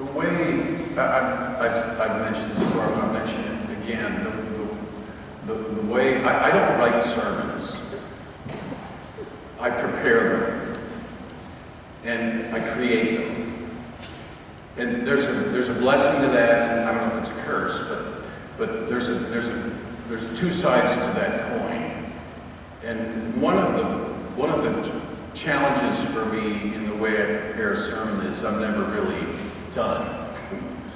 The way, I've mentioned this before, I'm going to mention it again, the way, I don't write sermons. I prepare them, and I create them. And there's a blessing to that, and I don't know if it's a curse, but there's two sides to that coin. And one of the challenges for me in the way I prepare a sermon is I'm never really done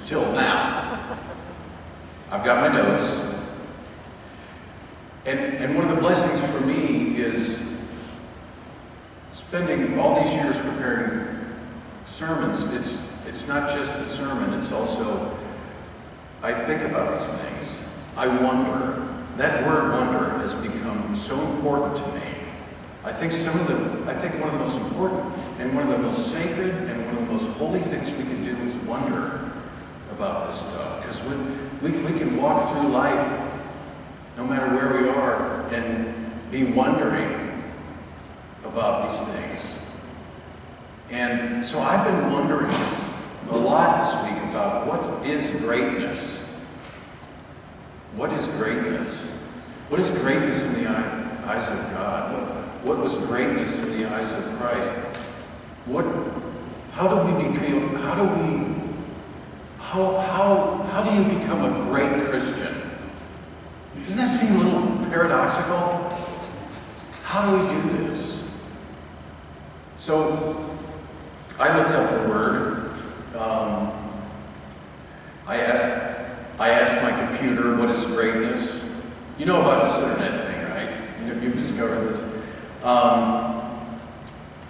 till now. I've got my notes, and one of the blessings for me is spending all these years preparing sermons. It's not just a sermon, it's also, I think about these things. I wonder. That word wonder has become so important to me. I think one of the most important and one of the most sacred and one of the most holy things we can do is wonder about this stuff. Because we can walk through life, no matter where we are, and be wondering about these things. And so I've been wondering a lot this week about what is greatness? What is greatness? What is greatness in the eyes of God? What was greatness in the eyes of Christ? How do you become a great Christian? Doesn't that seem a little paradoxical? How do we do this? So I looked up the word. I asked my computer, what is greatness? You know about this internet thing, right? You've discovered this.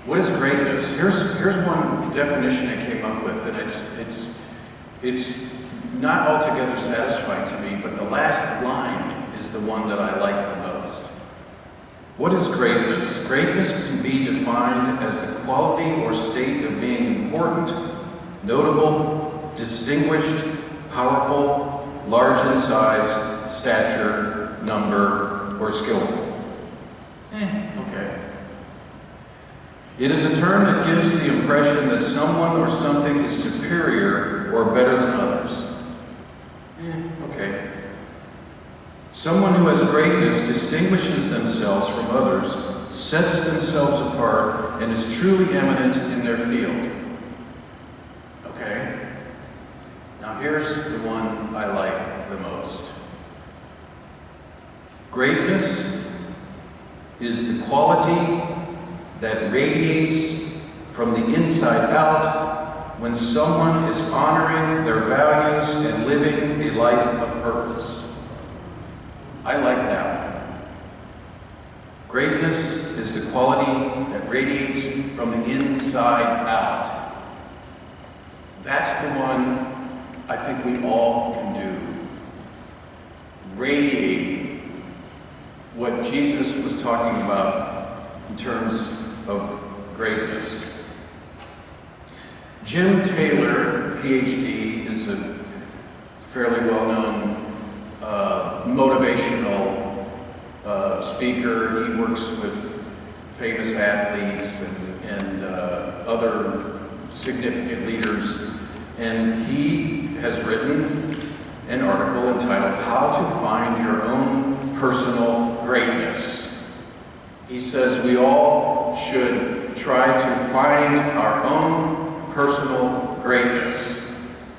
What is greatness? Here's one definition I came up with, and it's not altogether satisfying to me, but the last line is the one that I like the most. What is greatness? Greatness can be defined as the quality or state of being important, notable, distinguished, powerful, large in size, stature, number, or skillful. Okay. It is a term that gives the impression that someone or something is superior or better than others. Okay. Someone who has greatness distinguishes themselves from others, sets themselves apart, and is truly eminent in their field. Okay? Now here's the one I like the most. Greatness is the quality that radiates from the inside out when someone is honoring their values and living a life of purpose. I like that one. Greatness is the quality that radiates from the inside out. That's the one I think we all can do. Radiate what Jesus was talking about in terms of greatness. Jim Taylor, PhD, is a fairly well-known motivational speaker. He works with famous athletes and other significant leaders. And he has written an article entitled, How to Find Your Own Personal Greatness. He says we all should try to find our own personal greatness.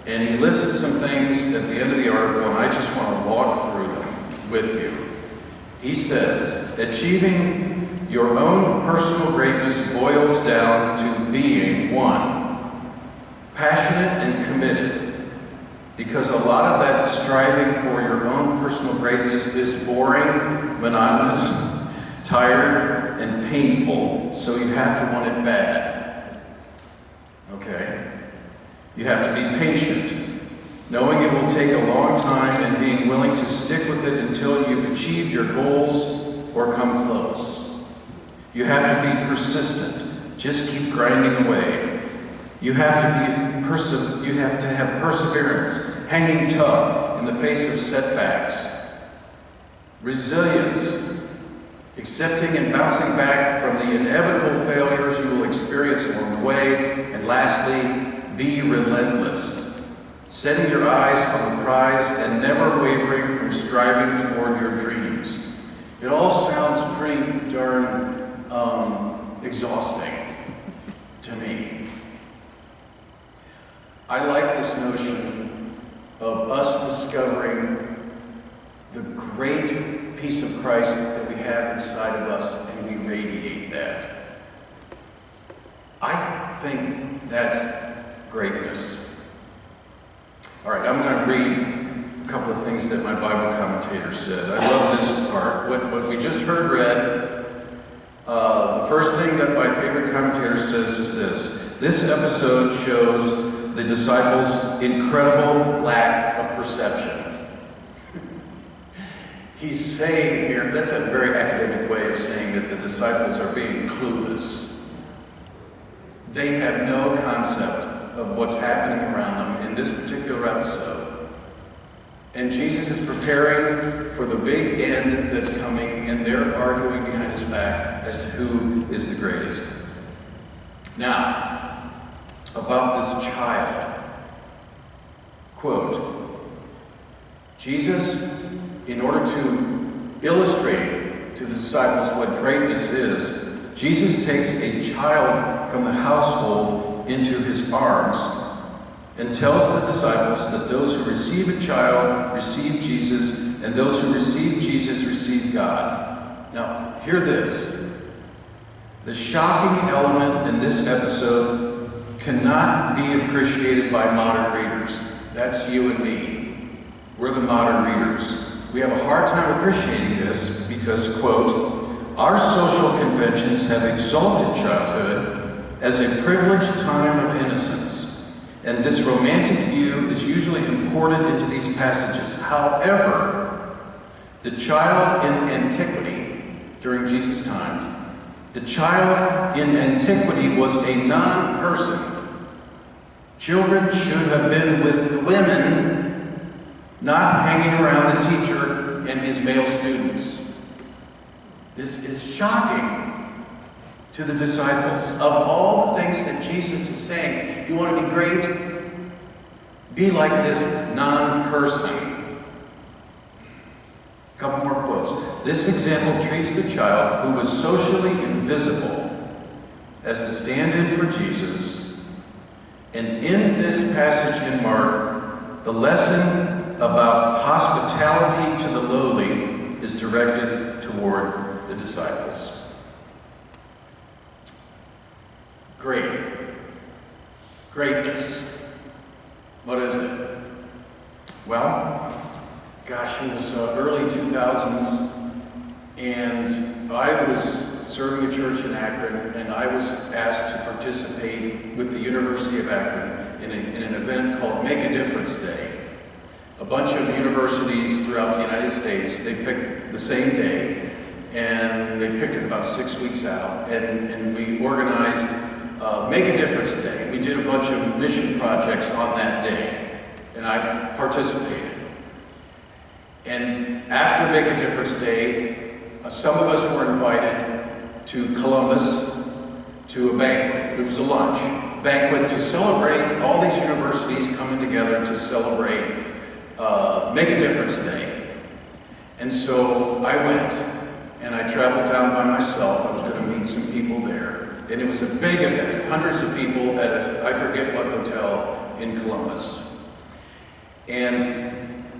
And he lists some things at the end of the article, and I just want to walk through them with you. He says, achieving your own personal greatness boils down to being, one, passionate and committed, because a lot of that striving for your own personal greatness is boring, monotonous, tired, and painful, so you have to want it bad. Okay? You have to be patient, knowing it will take a long time and being willing to stick with it until you've achieved your goals or come close. You have to be persistent. Just keep grinding away. You have to have perseverance, hanging tough in the face of setbacks. Resilience, accepting and bouncing back from the inevitable failures you will experience along the way. And lastly, be relentless. setting your eyes on the prize and never wavering from striving toward your dreams. It all sounds pretty darn exhausting to me. I like this notion of us discovering the great peace of Christ that we have inside of us, and we radiate that. I think that's greatness. All right, I'm going to read a couple of things that my Bible commentator said. I love this part. What we just heard read, the first thing that my favorite commentator says is this. This episode shows the disciples' incredible lack of perception. He's saying here, that's a very academic way of saying that the disciples are being clueless. They have no concept of what's happening around them in this particular episode. And Jesus is preparing for the big end that's coming, and they're arguing behind his back as to who is the greatest. Now, about this child. Quote, Jesus, in order to illustrate to the disciples what greatness is, Jesus takes a child from the household into his arms and tells the disciples that those who receive a child receive Jesus, and those who receive Jesus receive God. Now, hear this. The shocking element in this episode cannot be appreciated by modern readers. That's you and me. We're the modern readers. We have a hard time appreciating this because, quote, our social conventions have exalted childhood as a privileged time of innocence, and this romantic view is usually imported into these passages. However, the child in antiquity, during Jesus' time, the child in antiquity was a non-person. Children should have been with the women, not hanging around the teacher and his male students. This is shocking to the disciples. Of all the things that Jesus is saying, you want to be great? Be like this non-person. A couple more quotes. This example treats the child who was socially invisible as the stand-in for Jesus. And in this passage in Mark, the lesson about hospitality to the lowly is directed toward the disciples. Greatness. What is it? Well, gosh, it was early 2000s, and I was serving a church in Akron, and I was asked to participate with the University of Akron in an event called Make a Difference Day. A bunch of universities throughout the United States, they picked the same day, and they picked it about 6 weeks out, and we organized Make a Difference Day. We did a bunch of mission projects on that day, and I participated. And after Make a Difference Day, some of us were invited to Columbus to a banquet. It was a lunch banquet to celebrate all these universities coming together to celebrate Make a Difference Day. And so I went, and I traveled down by myself. I was going to meet some people there. And it was a big event, hundreds of people at I forget what hotel in Columbus. And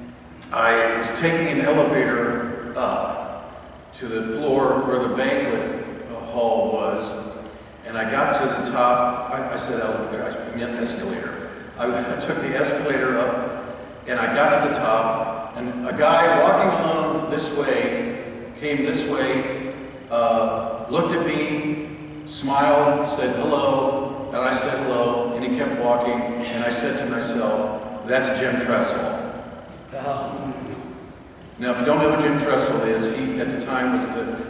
I was taking an elevator up to the floor where the banquet hall was, and I got to the top. I said elevator, I meant escalator. I took the escalator up, and I got to the top, and a guy walking along this way came this way, looked at me, smiled, said hello, and I said hello, and he kept walking, and I said to myself, that's Jim Tressel. Now, if you don't know what Jim Tressel is, he at the time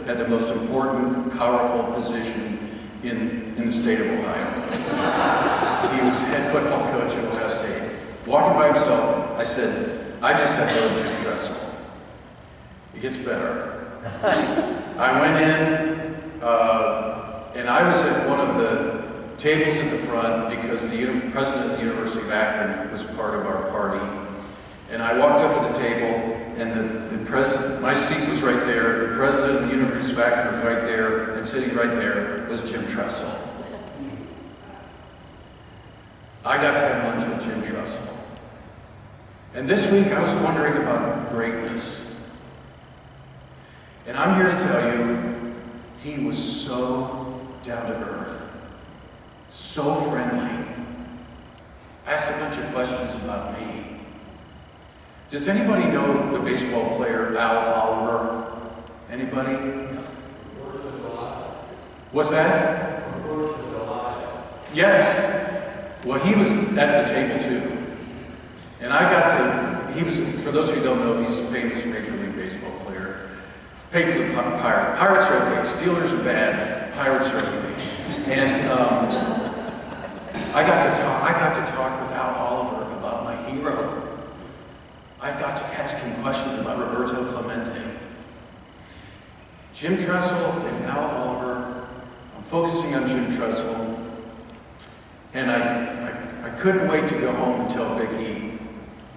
had the most important, powerful position in the state of Ohio. He was head football coach at Ohio State. Walking by himself, I said, I just had to know Jim Tressel. It gets better. I went in, and I was at one of the tables at the front because the president of the University of Akron was part of our party. And I walked up to the table, and the president, my seat was right there, the president of the University of Akron was right there, and sitting right there was Jim Tressel. I got to have lunch with Jim Tressel. And this week I was wondering about greatness. And I'm here to tell you, he was so down to earth, so friendly, asked a bunch of questions about me. Does anybody know the baseball player Al Oliver? Anybody? What's that? Yes. Well, he was at the table too. And I got to, he was, for those of you who don't know, he's a famous Major League Baseball player. Played for the Pirates. Pirates are okay. Steelers are bad. Pirates are okay. And I got to talk with Al Oliver about my hero. I got to ask him questions about Roberto Clemente. Jim Tressel and Al Oliver. I'm focusing on Jim Tressel. And I couldn't wait to go home and tell Vicki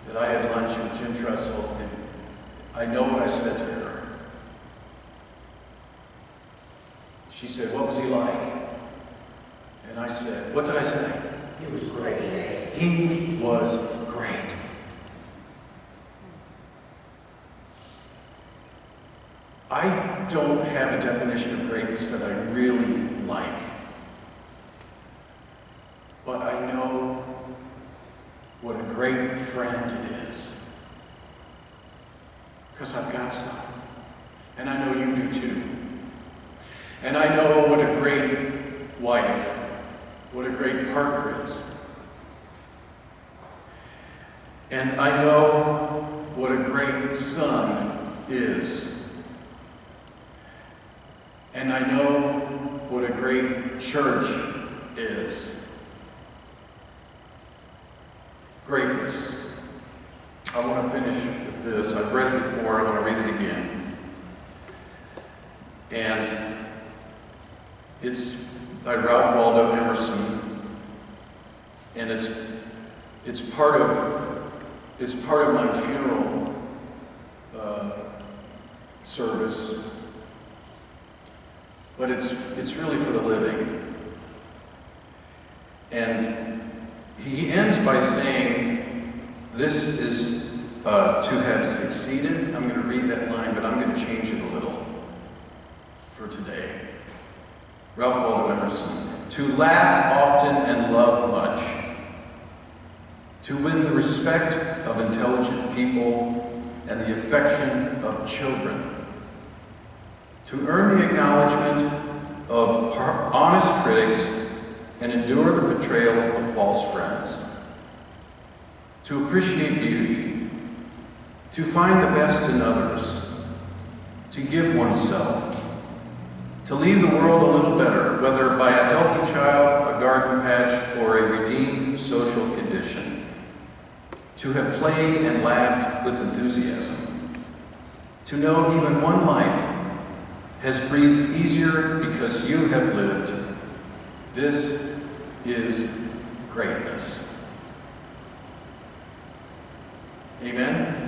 that I had lunch with Jim Tressel. And I know what I said to her. She said, "What was he like?" And I said, what did I say? He was great. He was great. I don't have a definition of greatness that I really like. But I know what a great friend is. Because I've got some. And I know you do too. And I know what a great wife, what a great partner is. And I know what a great son is. And I know what a great church is. Greatness. I want to finish with this. I've read it before. I want to read it again. And it's by Ralph Waldo Emerson, and it's part of my funeral service, but it's really for the living. And he ends by saying, "This is to have succeeded." I'm going to read that line, but I'm going to change it a little for today. Ralph Waldo Emerson. "To laugh often and love much, to win the respect of intelligent people and the affection of children, to earn the acknowledgement of honest critics and endure the betrayal of false friends, to appreciate beauty, to find the best in others, to give oneself, to leave the world a little better, whether by a healthy child, a garden patch, or a redeemed social condition, to have played and laughed with enthusiasm, to know even one life has breathed easier because you have lived. This is greatness." Amen?